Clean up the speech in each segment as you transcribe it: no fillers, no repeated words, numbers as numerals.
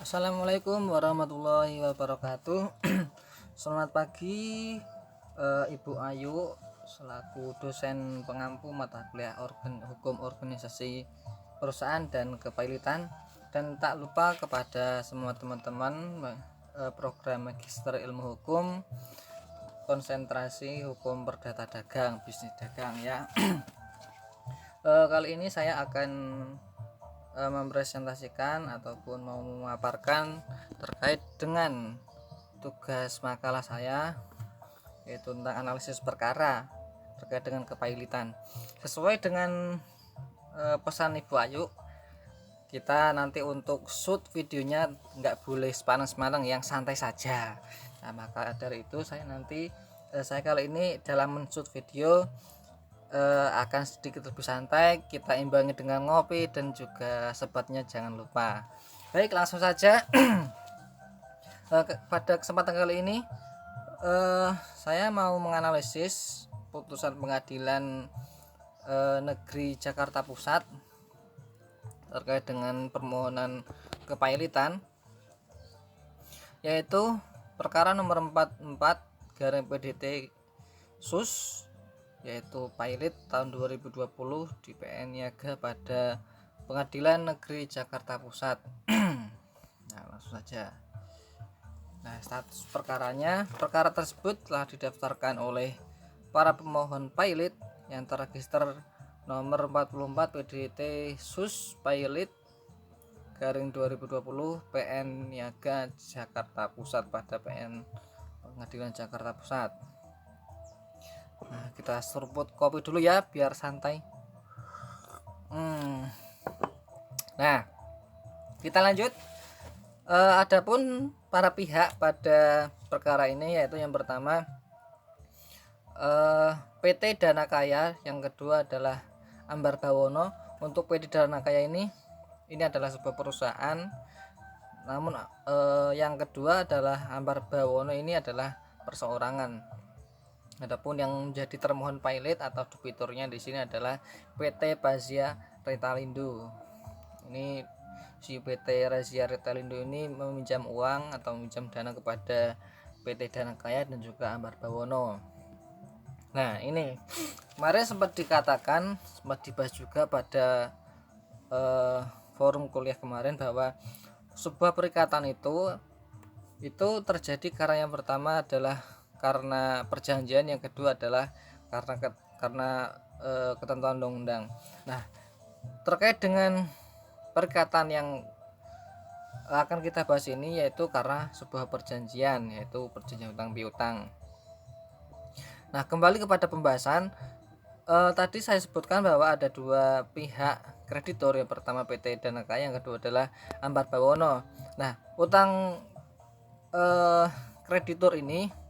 Assalamualaikum warahmatullahi wabarakatuh. Selamat pagi, Ibu Ayu selaku dosen pengampu mata kuliah hukum organisasi perusahaan dan kepailitan, dan tak lupa kepada semua teman-teman program Magister Ilmu Hukum konsentrasi hukum perdata dagang bisnis dagang ya. Kali ini saya akan mempresentasikan ataupun mau memaparkan terkait dengan tugas makalah saya, yaitu tentang analisis perkara terkait dengan kepailitan. Sesuai dengan pesan Ibu Ayu, kita nanti untuk shoot videonya nggak boleh sepaneng-sepaneng, yang santai saja. Nah, maka dari itu saya kali ini dalam men-shoot video akan sedikit lebih santai, kita imbangi dengan ngopi dan juga sebatnya jangan lupa. Baik, langsung saja. Pada kesempatan kali ini saya mau menganalisis putusan pengadilan negeri Jakarta Pusat terkait dengan permohonan kepailitan, yaitu perkara nomor 44/PDT SUS, yaitu pailit tahun 2020 di PN Niaga pada Pengadilan Negeri Jakarta Pusat. Nah, langsung saja. Nah, status perkaranya, perkara tersebut telah didaftarkan oleh para pemohon pailit yang terregister nomor 44 PDT SUS pailit garing 2020 PN Niaga Jakarta Pusat pada PN Pengadilan Jakarta Pusat. Nah, kita seruput kopi dulu ya biar santai. Nah, kita lanjut. Adapun para pihak pada perkara ini, yaitu yang pertama PT Dana Kaya, yang kedua adalah Ambar Bawono. Untuk PT Dana Kaya ini adalah sebuah perusahaan, namun yang kedua adalah Ambar Bawono ini adalah perseorangan. Adapun yang menjadi termohon pailit atau debiturnya di sini adalah PT Pazia Retalindo. Ini si PT Razia Retalindo ini meminjam uang atau meminjam dana kepada PT Dana Kaya dan juga Ambar Bawono. Nah, ini kemarin sempat dibahas juga pada forum kuliah kemarin, bahwa sebuah perikatan itu terjadi karena yang pertama adalah karena perjanjian, yang kedua adalah karena ketentuan undang-undang. Nah, terkait dengan perikatan yang akan kita bahas ini, yaitu karena sebuah perjanjian, yaitu perjanjian utang piutang. Nah, kembali kepada pembahasan, tadi saya sebutkan bahwa ada dua pihak kreditor, yang pertama PT Dana Kaya, yang kedua adalah Ambar Bawono. Nah, utang kreditur ini,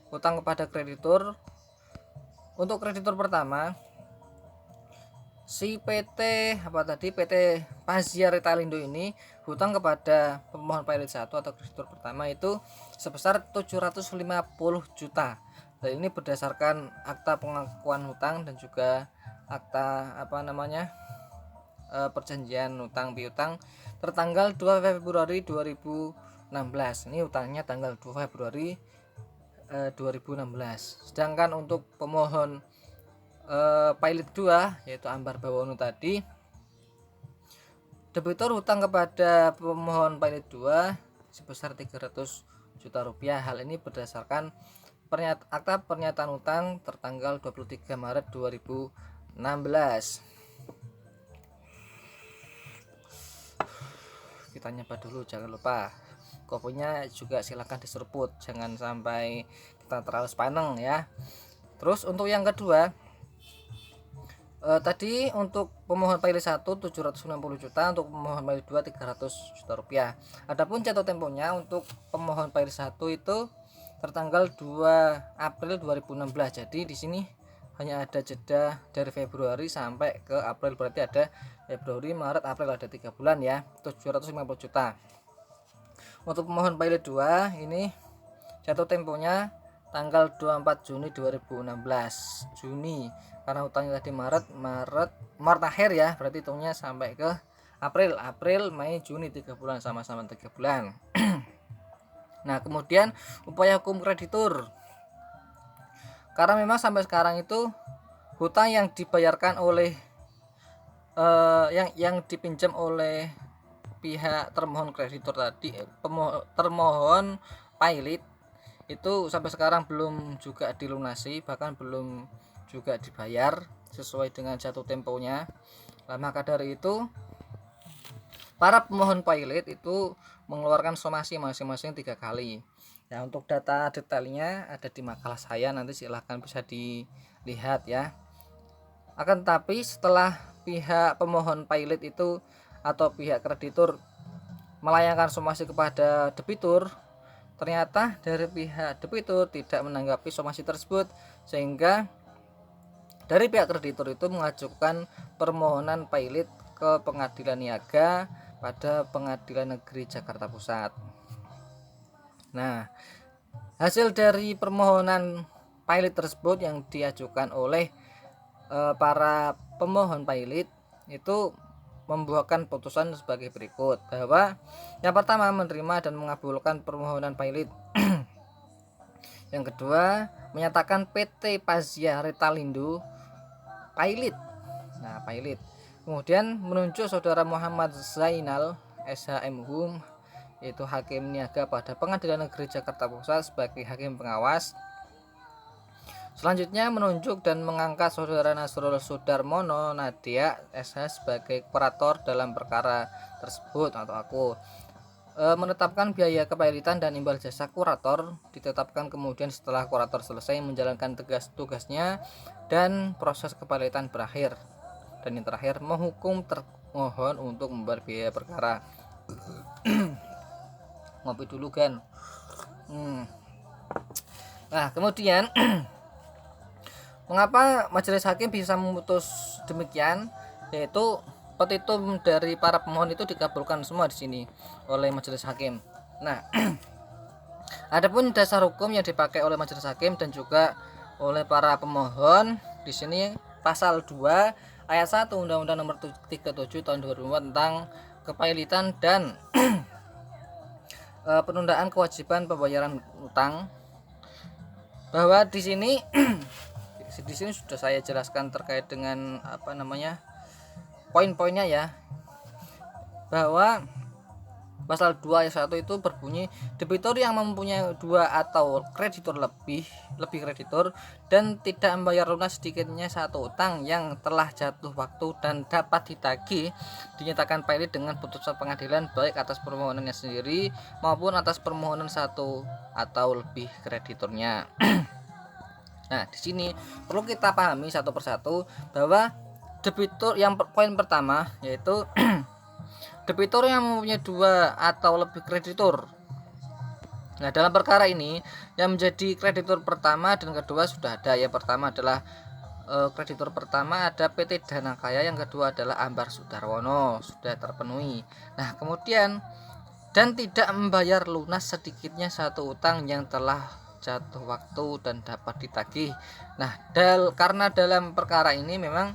utang kepada kreditur, untuk kreditur pertama si PT Pazia Retalindo ini hutang kepada pemohon pailit 1 atau kreditur pertama itu sebesar 750 juta. Dan ini berdasarkan akta pengakuan hutang dan juga akta perjanjian utang piutang tertanggal 2 Februari 2016. Ini hutangnya tanggal 2 Februari 2016. Sedangkan untuk pemohon pailit 2, yaitu Ambar Bawono tadi, debitur hutang kepada pemohon pailit 2 sebesar 300 juta rupiah. Hal ini berdasarkan akta pernyataan hutang tertanggal 23 Maret 2016. Kita nyoba dulu, jangan lupa kopinya juga silakan diseruput, jangan sampai kita terlalu sepaneng ya. Terus untuk yang kedua, tadi untuk pemohon pailit 1 760 juta, untuk pemohon pailit 2 300 juta rupiah. Adapun jatuh temponya untuk pemohon pailit 1 itu tertanggal 2 April 2016. Jadi di sini hanya ada jeda dari Februari sampai ke April, berarti ada Februari, Maret, April, ada 3 bulan ya, 750 juta. Untuk pemohon pailit 2 ini jatuh temponya tanggal 24 Juni 2016. Juni karena hutangnya tadi Maret akhir ya, berarti hitungnya sampai ke April, Mei, Juni, 3 bulan, sama-sama 3 bulan. Nah, kemudian upaya hukum kreditur. Karena memang sampai sekarang itu hutang yang dibayarkan oleh yang dipinjam oleh pihak termohon kreditur tadi, termohon pilot itu sampai sekarang belum juga dilunasi, bahkan belum juga dibayar sesuai dengan jatuh temponya. Nah, maka dari itu para pemohon pilot itu mengeluarkan somasi masing-masing 3 kali. Nah, untuk data detailnya ada di makalah saya, nanti silahkan bisa dilihat ya. Akan tetapi setelah pihak pemohon pilot itu atau pihak kreditur melayangkan somasi kepada debitur, ternyata dari pihak debitur tidak menanggapi somasi tersebut, sehingga dari pihak kreditur itu mengajukan permohonan pilot ke Pengadilan Niaga pada Pengadilan Negeri Jakarta Pusat. Nah, hasil dari permohonan pilot tersebut yang diajukan oleh para pemohon pilot itu membuahkan putusan sebagai berikut, bahwa yang pertama menerima dan mengabulkan permohonan pilot. Yang kedua menyatakan PT Pazia Retalindo pilot. Nah, pilot. Kemudian menunjuk saudara Muhammad Zainal SHM Hum, yaitu hakim niaga pada Pengadilan Negeri Jakarta Pusat sebagai hakim pengawas. Selanjutnya menunjuk dan mengangkat saudara Nasrul Sudarmono Nadia SH sebagai kurator dalam perkara tersebut atau aku. Menetapkan biaya kepailitan dan imbal jasa kurator ditetapkan kemudian setelah kurator selesai menjalankan tugas-tugasnya dan proses kepailitan berakhir. Dan yang terakhir menghukum termohon untuk membayar biaya perkara. Ngopi dulu kan. Nah, kemudian mengapa majelis hakim bisa memutus demikian, yaitu petitum dari para pemohon itu dikabulkan semua di sini oleh majelis hakim. Nah, adapun dasar hukum yang dipakai oleh majelis hakim dan juga oleh para pemohon di sini pasal 2 ayat 1 Undang-Undang Nomor 37 Tahun 2004 tentang kepailitan dan penundaan kewajiban pembayaran utang, bahwa di sini sudah saya jelaskan terkait dengan poin-poinnya ya, bahwa pasal 2 ayat 1 itu berbunyi debitur yang mempunyai 2 atau kreditur lebih kreditur dan tidak membayar lunas sedikitnya 1 utang yang telah jatuh waktu dan dapat ditagih dinyatakan pilot dengan putusan pengadilan baik atas permohonannya sendiri maupun atas permohonan 1 atau lebih krediturnya. Nah, di sini perlu kita pahami satu persatu bahwa debitur yang poin pertama yaitu debitur yang mempunyai 2 atau lebih kreditur. Nah, dalam perkara ini yang menjadi kreditur pertama dan kedua sudah ada. Yang pertama adalah kreditur pertama ada PT Danakaya, yang kedua adalah Ambar Sudarwono, sudah terpenuhi. Nah, kemudian dan tidak membayar lunas sedikitnya 1 utang yang telah jatuh waktu dan dapat ditagih. Nah, karena dalam perkara ini memang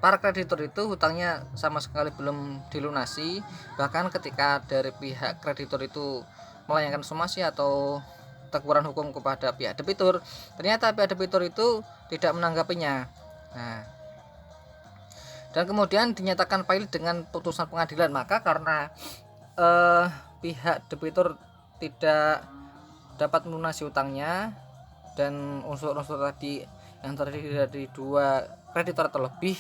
para kreditur itu hutangnya sama sekali belum dilunasi, bahkan ketika dari pihak kreditur itu melayangkan somasi atau teguran hukum kepada pihak debitur, ternyata pihak debitur itu tidak menanggapinya. Nah, dan kemudian dinyatakan pilot dengan putusan pengadilan. Maka karena pihak debitur tidak dapat melunasi utangnya dan unsur-unsur tadi yang terdiri dari 2 kreditor terlebih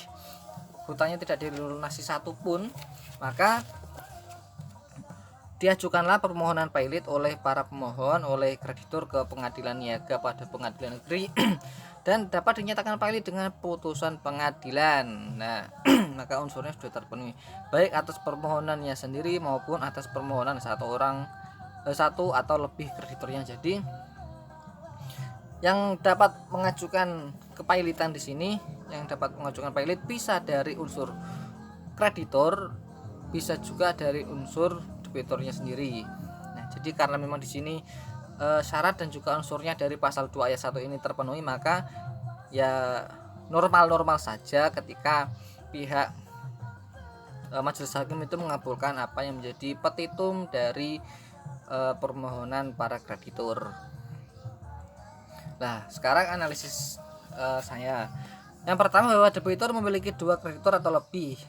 hutangnya tidak dilunasi satupun, maka diajukanlah permohonan pilot oleh para pemohon oleh kreditur ke Pengadilan Niaga pada Pengadilan Negeri dan dapat dinyatakan pilot dengan putusan pengadilan. Nah, maka unsurnya sudah terpenuhi baik atas permohonannya sendiri maupun atas permohonan 1 atau lebih krediturnya. Jadi yang dapat mengajukan kepailitan di sini, yang dapat mengajukan pilot bisa dari unsur kreditor, bisa juga dari unsur debiturnya sendiri. Nah, jadi karena memang di sini syarat dan juga unsurnya dari pasal 2 ayat 1 ini terpenuhi, maka ya normal-normal saja ketika pihak majelis hakim itu mengabulkan apa yang menjadi petitum dari permohonan para kreditur. Nah, sekarang analisis saya. Yang pertama, bahwa debitur memiliki 2 kreditur atau lebih.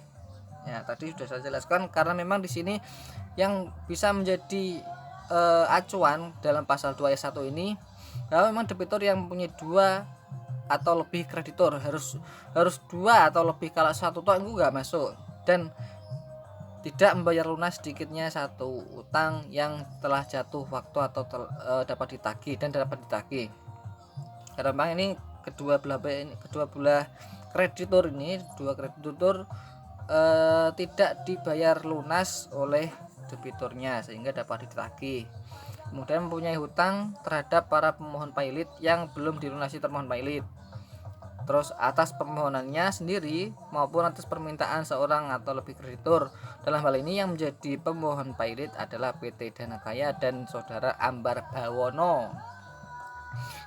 Ya, tadi sudah saya jelaskan, karena memang di sini yang bisa menjadi acuan dalam pasal 2 ayat 1 ini bahwa memang debitur yang mempunyai 2 atau lebih kreditur harus 2 atau lebih. Kalau satu toh itu enggak masuk, dan tidak membayar lunas sedikitnya 1 utang yang telah jatuh waktu atau dapat ditagih dan dapat ditagih. Karena memang ini kedua belah kreditur ini, 2 kreditur tidak dibayar lunas oleh debiturnya sehingga dapat ditagih. Kemudian mempunyai hutang terhadap para pemohon pailit yang belum dilunasi termohon pailit, terus atas permohonannya sendiri maupun atas permintaan seorang atau lebih kreditur. Dalam hal ini yang menjadi pemohon pailit adalah PT Danakaya dan saudara Ambar Bawono.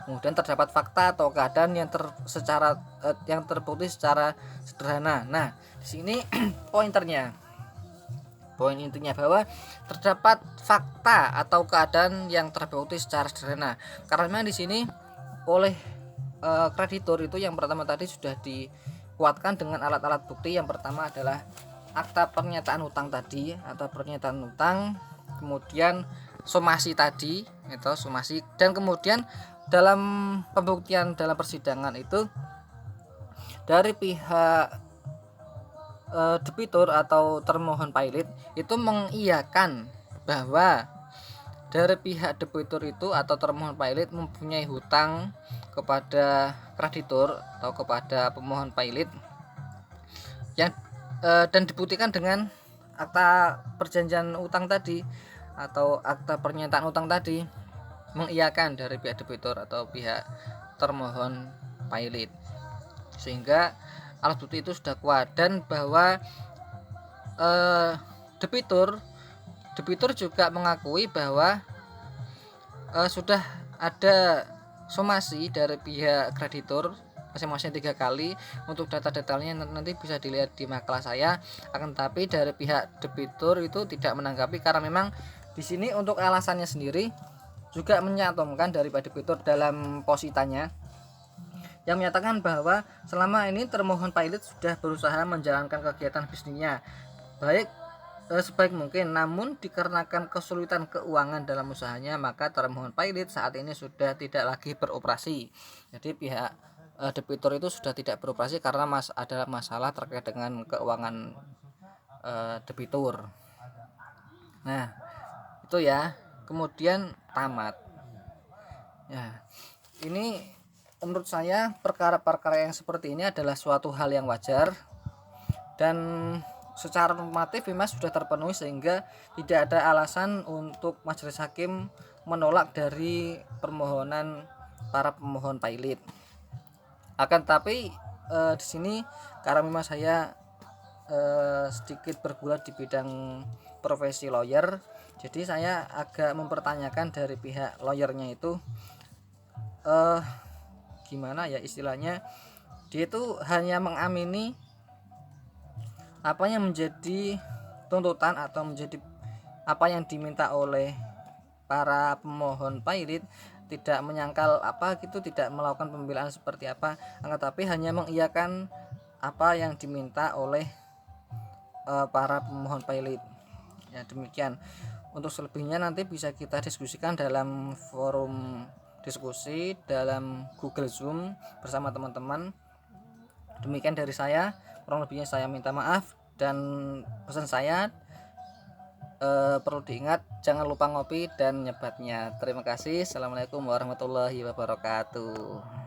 Kemudian terdapat fakta atau keadaan yang terbukti secara sederhana. Nah, di sini poin intinya bahwa terdapat fakta atau keadaan yang terbukti secara sederhana. Karena memang di sini oleh kreditur itu yang pertama tadi sudah dikuatkan dengan alat-alat bukti. Yang pertama adalah akta pernyataan utang tadi atau pernyataan utang, kemudian somasi tadi itu somasi, dan kemudian dalam pembuktian dalam persidangan itu dari pihak debitur atau termohon pailit itu mengiyakan bahwa dari pihak debitur itu atau termohon pailit mempunyai hutang kepada kreditur atau kepada pemohon pailit yang dan dibuktikan dengan akta perjanjian utang tadi atau akta pernyataan utang tadi, mengiyakan dari pihak debitur atau pihak termohon pailit, sehingga alat bukti itu sudah kuat. Dan bahwa debitur juga mengakui bahwa sudah ada somasi dari pihak kreditur masing-masing 3 kali. Untuk data detailnya nanti bisa dilihat di makalah saya. Akan tetapi dari pihak debitur itu tidak menanggapi, karena memang di sini untuk alasannya sendiri juga menyantumkan dari pihak debitur dalam positanya yang menyatakan bahwa selama ini termohon pailit sudah berusaha menjalankan kegiatan bisnisnya sebaik mungkin, namun dikarenakan kesulitan keuangan dalam usahanya maka termohon pailit saat ini sudah tidak lagi beroperasi. Jadi pihak debitur itu sudah tidak beroperasi karena ada masalah terkait dengan keuangan debitur. Nah, itu ya. Kemudian tamat. Ya, ini menurut saya perkara-perkara yang seperti ini adalah suatu hal yang wajar dan secara normatif memang sudah terpenuhi, sehingga tidak ada alasan untuk majelis hakim menolak dari permohonan para pemohon pailit. Akan tapi di sini karena memang saya sedikit bergulat di bidang profesi lawyer, jadi saya agak mempertanyakan dari pihak lawyernya itu gimana ya istilahnya, dia itu hanya mengamini apa yang menjadi tuntutan atau menjadi apa yang diminta oleh para pemohon pailit, tidak menyangkal apa gitu, tidak melakukan pembelaan seperti apa, tetapi hanya mengiyakan apa yang diminta oleh para pemohon pailit. Ya, demikian. Untuk selebihnya nanti bisa kita diskusikan dalam forum diskusi dalam Google Zoom bersama teman-teman. Demikian dari saya, kurang lebihnya saya minta maaf, dan pesan saya perlu diingat, jangan lupa ngopi dan nyebatnya. Terima kasih. Assalamualaikum warahmatullahi wabarakatuh.